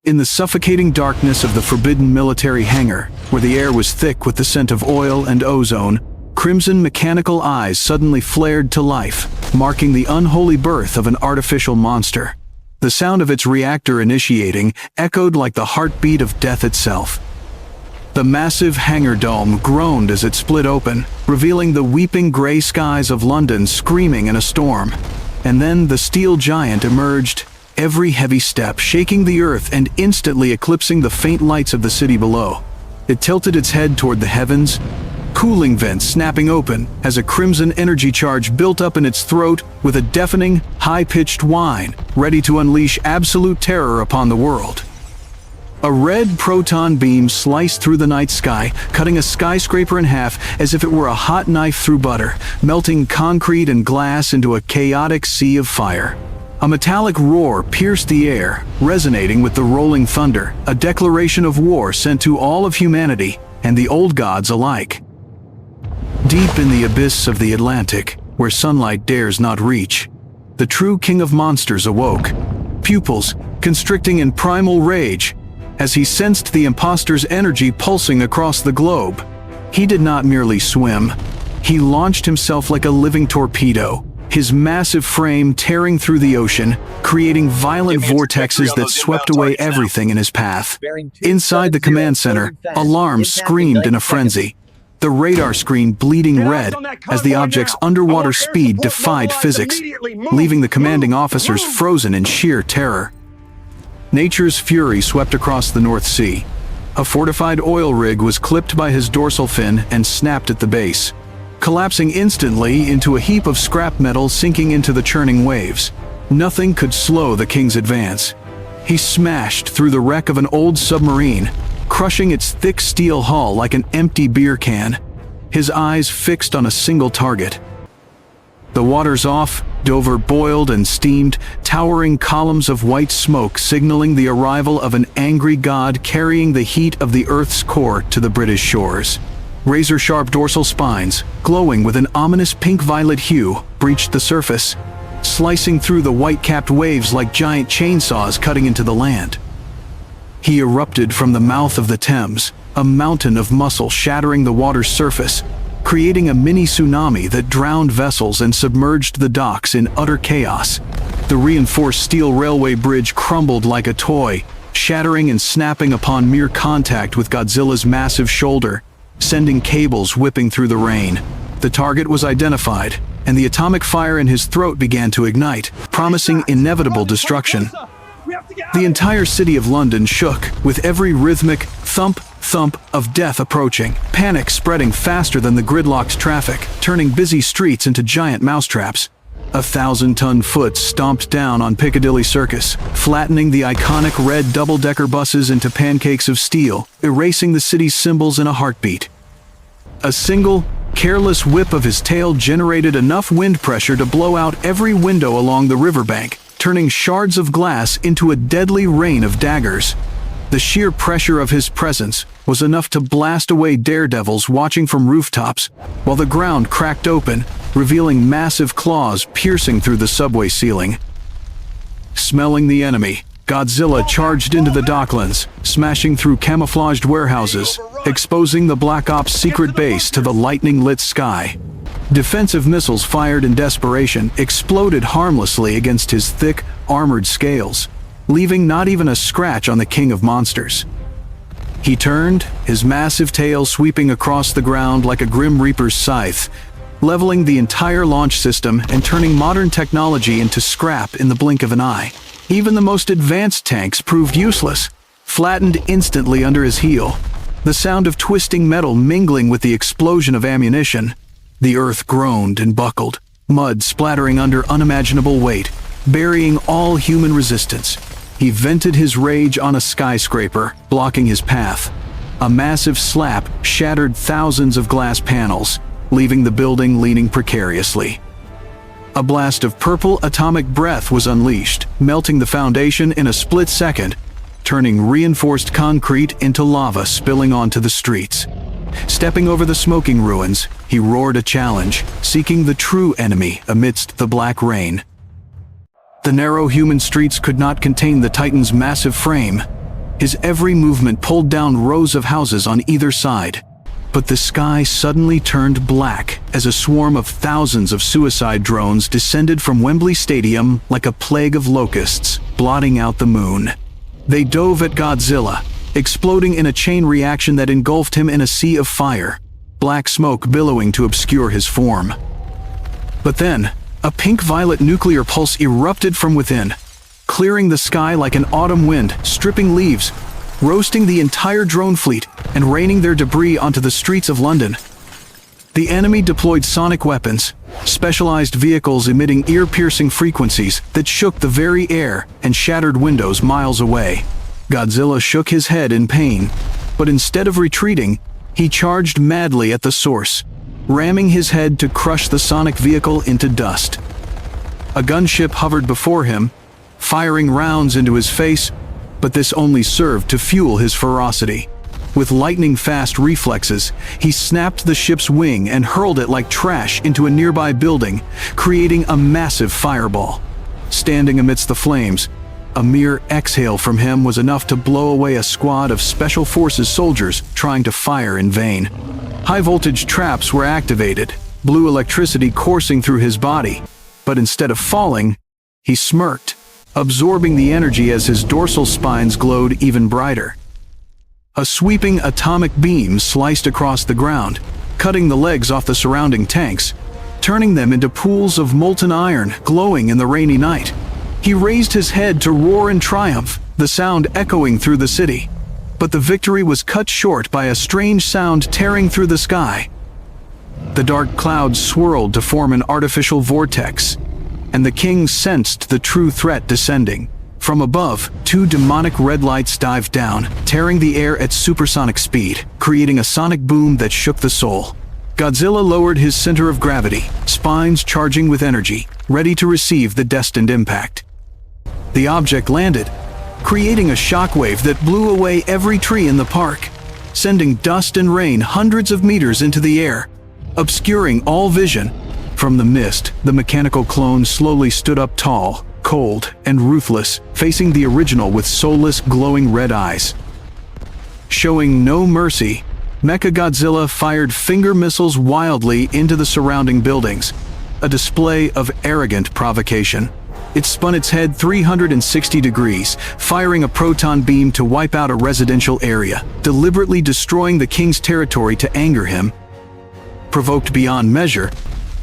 In the suffocating darkness of the forbidden military hangar, where the air was thick with the scent of oil and ozone, crimson mechanical eyes suddenly flared to life, marking the unholy birth of an artificial monster. The sound of its reactor initiating echoed like the heartbeat of death itself. The massive hangar dome groaned as it split open, revealing the weeping gray skies of London screaming in a storm. And then the steel giant emerged, every heavy step shaking the earth and instantly eclipsing the faint lights of the city below. It tilted its head toward the heavens, cooling vents snapping open as a crimson energy charge built up in its throat with a deafening, high-pitched whine, ready to unleash absolute terror upon the world. A red proton beam sliced through the night sky, cutting a skyscraper in half as if it were a hot knife through butter, melting concrete and glass into a chaotic sea of fire. A metallic roar pierced the air, resonating with the rolling thunder, a declaration of war sent to all of humanity and the old gods alike. Deep in the abyss of the Atlantic, where sunlight dares not reach, the true king of monsters awoke, pupils constricting in primal rage, as he sensed the imposter's energy pulsing across the globe. He did not merely swim. He launched himself like a living torpedo, his massive frame tearing through the ocean, creating violent vortexes that swept away everything in his path. Inside the command center, alarms screamed in a frenzy, the radar screen bleeding red as the object's underwater speed defied physics, leaving the commanding officers frozen in sheer terror. Nature's fury swept across the North Sea. A fortified oil rig was clipped by his dorsal fin and snapped at the base, collapsing instantly into a heap of scrap metal sinking into the churning waves. Nothing could slow the king's advance. He smashed through the wreck of an old submarine, crushing its thick steel hull like an empty beer can, his eyes fixed on a single target. The water's off, Dover boiled and steamed, towering columns of white smoke signaling the arrival of an angry god carrying the heat of the Earth's core to the British shores. Razor-sharp dorsal spines, glowing with an ominous pink-violet hue, breached the surface, slicing through the white-capped waves like giant chainsaws cutting into the land. He erupted from the mouth of the Thames, a mountain of muscle shattering the water's surface, creating a mini tsunami that drowned vessels and submerged the docks in utter chaos. The reinforced steel railway bridge crumbled like a toy, shattering and snapping upon mere contact with Godzilla's massive shoulder, sending cables whipping through the rain. The target was identified, and the atomic fire in his throat began to ignite, promising inevitable destruction. The entire city of London shook, with every rhythmic thump of death approaching, panic spreading faster than the gridlocked traffic, turning busy streets into giant mousetraps. 1,000-ton foot stomped down on Piccadilly Circus, flattening the iconic red double-decker buses into pancakes of steel, erasing the city's symbols in a heartbeat. A single, careless whip of his tail generated enough wind pressure to blow out every window along the riverbank, turning shards of glass into a deadly rain of daggers. The sheer pressure of his presence was enough to blast away daredevils watching from rooftops, while the ground cracked open, revealing massive claws piercing through the subway ceiling. Smelling the enemy, Godzilla charged into the docklands, smashing through camouflaged warehouses, exposing the Black Ops secret base to the lightning-lit sky. Defensive missiles fired in desperation exploded harmlessly against his thick, armored scales, leaving not even a scratch on the king of monsters. He turned, his massive tail sweeping across the ground like a grim reaper's scythe, leveling the entire launch system and turning modern technology into scrap in the blink of an eye. Even the most advanced tanks proved useless, flattened instantly under his heel, the sound of twisting metal mingling with the explosion of ammunition. The earth groaned and buckled, mud splattering under unimaginable weight, burying all human resistance. He vented his rage on a skyscraper, blocking his path. A massive slap shattered thousands of glass panels, leaving the building leaning precariously. A blast of purple atomic breath was unleashed, melting the foundation in a split second, turning reinforced concrete into lava spilling onto the streets. Stepping over the smoking ruins, he roared a challenge, seeking the true enemy amidst the black rain. The narrow human streets could not contain the Titan's massive frame. His every movement pulled down rows of houses on either side. But the sky suddenly turned black as a swarm of thousands of suicide drones descended from Wembley Stadium like a plague of locusts, blotting out the moon. They dove at Godzilla, exploding in a chain reaction that engulfed him in a sea of fire, black smoke billowing to obscure his form. But then, a pink-violet nuclear pulse erupted from within, clearing the sky like an autumn wind, stripping leaves, roasting the entire drone fleet, and raining their debris onto the streets of London. The enemy deployed sonic weapons, specialized vehicles emitting ear-piercing frequencies that shook the very air and shattered windows miles away. Godzilla shook his head in pain, but instead of retreating, he charged madly at the source, ramming his head to crush the sonic vehicle into dust. A gunship hovered before him, firing rounds into his face, but this only served to fuel his ferocity. With lightning-fast reflexes, he snapped the ship's wing and hurled it like trash into a nearby building, creating a massive fireball. Standing amidst the flames, a mere exhale from him was enough to blow away a squad of Special Forces soldiers trying to fire in vain. High-voltage traps were activated, blue electricity coursing through his body, but instead of falling, he smirked, absorbing the energy as his dorsal spines glowed even brighter. A sweeping atomic beam sliced across the ground, cutting the legs off the surrounding tanks, turning them into pools of molten iron glowing in the rainy night. He raised his head to roar in triumph, the sound echoing through the city. But the victory was cut short by a strange sound tearing through the sky. The dark clouds swirled to form an artificial vortex, and the king sensed the true threat descending. From above, two demonic red lights dived down, tearing the air at supersonic speed, creating a sonic boom that shook the soul. Godzilla lowered his center of gravity, spines charging with energy, ready to receive the destined impact. The object landed, creating a shockwave that blew away every tree in the park, sending dust and rain hundreds of meters into the air, obscuring all vision. From the mist, the mechanical clone slowly stood up tall, cold, and ruthless, facing the original with soulless, glowing red eyes. Showing no mercy, MechaGodzilla fired finger missiles wildly into the surrounding buildings, a display of arrogant provocation. It spun its head 360 degrees, firing a proton beam to wipe out a residential area, deliberately destroying the king's territory to anger him. Provoked beyond measure,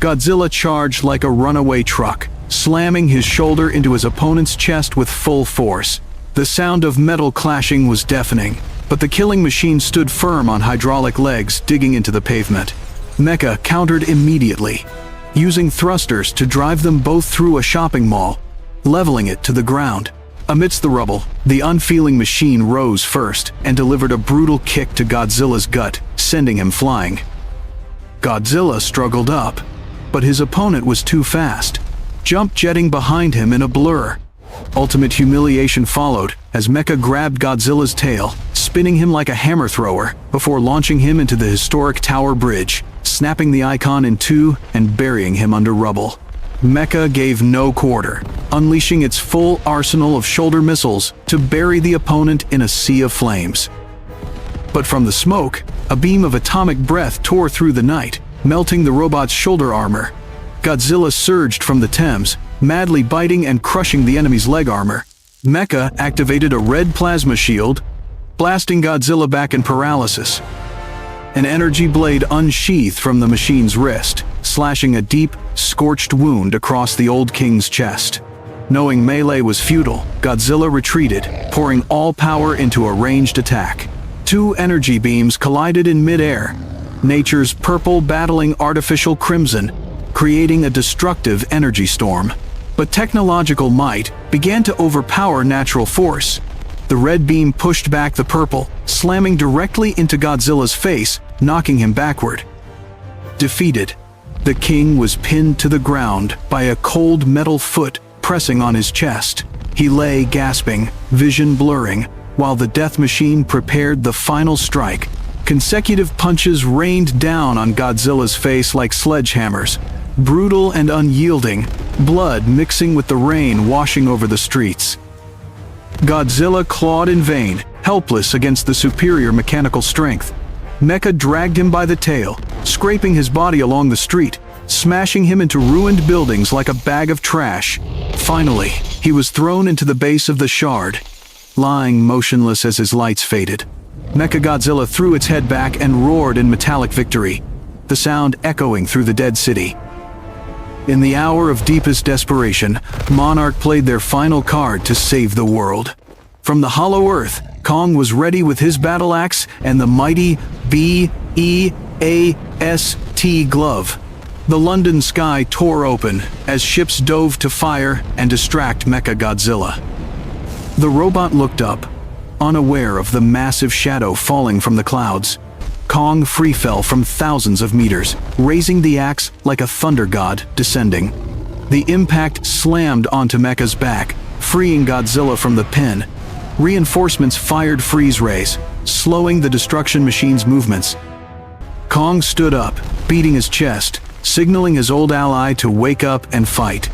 Godzilla charged like a runaway truck, slamming his shoulder into his opponent's chest with full force. The sound of metal clashing was deafening, but the killing machine stood firm on hydraulic legs digging into the pavement. Mecha countered immediately, using thrusters to drive them both through a shopping mall, leveling it to the ground. Amidst the rubble, the unfeeling machine rose first and delivered a brutal kick to Godzilla's gut, sending him flying. Godzilla struggled up, but his opponent was too fast, jump jetting behind him in a blur. Ultimate humiliation followed as Mecha grabbed Godzilla's tail, spinning him like a hammer thrower before launching him into the historic Tower Bridge, snapping the icon in two and burying him under rubble. Mecha gave no quarter, unleashing its full arsenal of shoulder missiles to bury the opponent in a sea of flames. But from the smoke, a beam of atomic breath tore through the night, melting the robot's shoulder armor. Godzilla surged from the Thames, madly biting and crushing the enemy's leg armor. Mecha activated a red plasma shield, blasting Godzilla back in paralysis. An energy blade unsheathed from the machine's wrist, slashing a deep, scorched wound across the old king's chest. Knowing melee was futile, Godzilla retreated, pouring all power into a ranged attack. Two energy beams collided in mid-air, nature's purple battling artificial crimson, creating a destructive energy storm. But technological might began to overpower natural force. The red beam pushed back the purple, slamming directly into Godzilla's face, knocking him backward. Defeated, the king was pinned to the ground by a cold metal foot pressing on his chest. He lay gasping, vision blurring, while the death machine prepared the final strike. Consecutive punches rained down on Godzilla's face like sledgehammers, brutal and unyielding, blood mixing with the rain washing over the streets. Godzilla clawed in vain, helpless against the superior mechanical strength. Mecha dragged him by the tail, scraping his body along the street, smashing him into ruined buildings like a bag of trash. Finally, he was thrown into the base of the shard, lying motionless as his lights faded. MechaGodzilla threw its head back and roared in metallic victory, the sound echoing through the dead city. In the hour of deepest desperation, Monarch played their final card to save the world. From the hollow earth, Kong was ready with his battle axe and the mighty B.E.A.S.T glove. The London sky tore open as ships dove to fire and distract MechaGodzilla. The robot looked up, unaware of the massive shadow falling from the clouds. Kong free fell from thousands of meters, raising the axe like a thunder god descending. The impact slammed onto Mecha's back, freeing Godzilla from the pin. Reinforcements fired freeze rays, slowing the destruction machine's movements. Kong stood up, beating his chest, signaling his old ally to wake up and fight.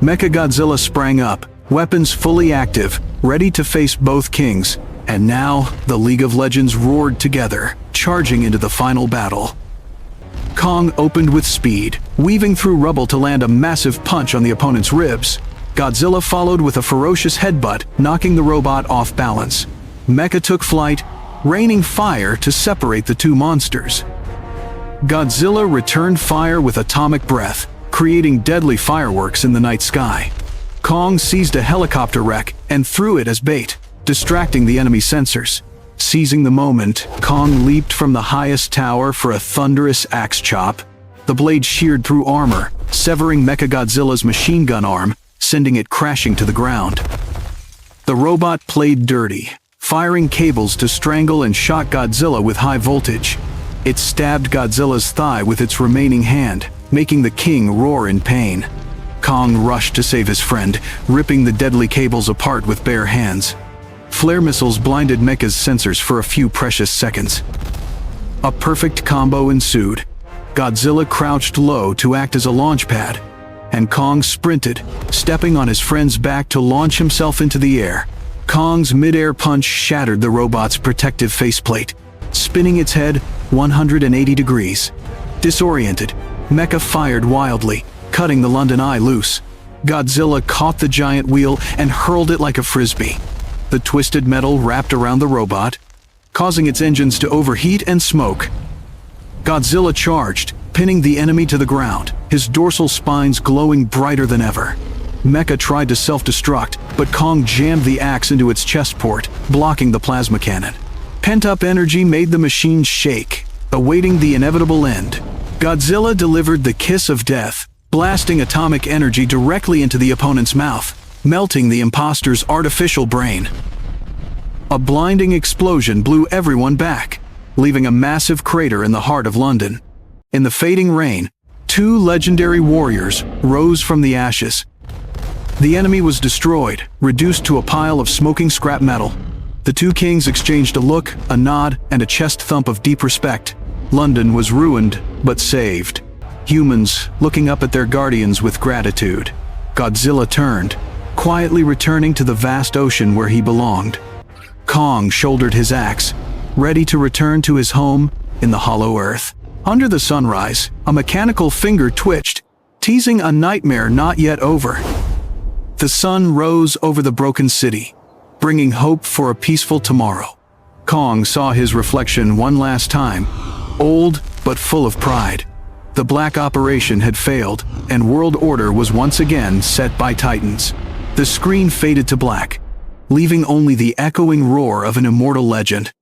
MechaGodzilla sprang up, weapons fully active, ready to face both kings. And now, the League of Legends roared together, charging into the final battle. Kong opened with speed, weaving through rubble to land a massive punch on the opponent's ribs. Godzilla followed with a ferocious headbutt, knocking the robot off balance. Mecha took flight, raining fire to separate the two monsters. Godzilla returned fire with atomic breath, creating deadly fireworks in the night sky. Kong seized a helicopter wreck and threw it as bait, distracting the enemy sensors. Seizing the moment, Kong leaped from the highest tower for a thunderous axe chop. The blade sheared through armor, severing MechaGodzilla's machine gun arm, sending it crashing to the ground. The robot played dirty, firing cables to strangle and shock Godzilla with high voltage. It stabbed Godzilla's thigh with its remaining hand, making the king roar in pain. Kong rushed to save his friend, ripping the deadly cables apart with bare hands. Flare missiles blinded Mecha's sensors for a few precious seconds. A perfect combo ensued. Godzilla crouched low to act as a launch pad, and Kong sprinted, stepping on his friend's back to launch himself into the air. Kong's mid-air punch shattered the robot's protective faceplate, spinning its head 180 degrees. Disoriented, Mecha fired wildly, cutting the London Eye loose. Godzilla caught the giant wheel and hurled it like a frisbee. The twisted metal wrapped around the robot, causing its engines to overheat and smoke. Godzilla charged, pinning the enemy to the ground, his dorsal spines glowing brighter than ever. Mecha tried to self-destruct, but Kong jammed the axe into its chest port, blocking the plasma cannon. Pent-up energy made the machine shake, awaiting the inevitable end. Godzilla delivered the kiss of death, blasting atomic energy directly into the opponent's mouth, melting the imposter's artificial brain. A blinding explosion blew everyone back, leaving a massive crater in the heart of London. In the fading rain, two legendary warriors rose from the ashes. The enemy was destroyed, reduced to a pile of smoking scrap metal. The two kings exchanged a look, a nod, and a chest thump of deep respect. London was ruined, but saved. Humans looking up at their guardians with gratitude. Godzilla turned, quietly returning to the vast ocean where he belonged. Kong shouldered his axe, ready to return to his home in the hollow earth. Under the sunrise, a mechanical finger twitched, teasing a nightmare not yet over. The sun rose over the broken city, bringing hope for a peaceful tomorrow. Kong saw his reflection one last time, old but full of pride. The black operation had failed, and world order was once again set by titans. The screen faded to black, leaving only the echoing roar of an immortal legend.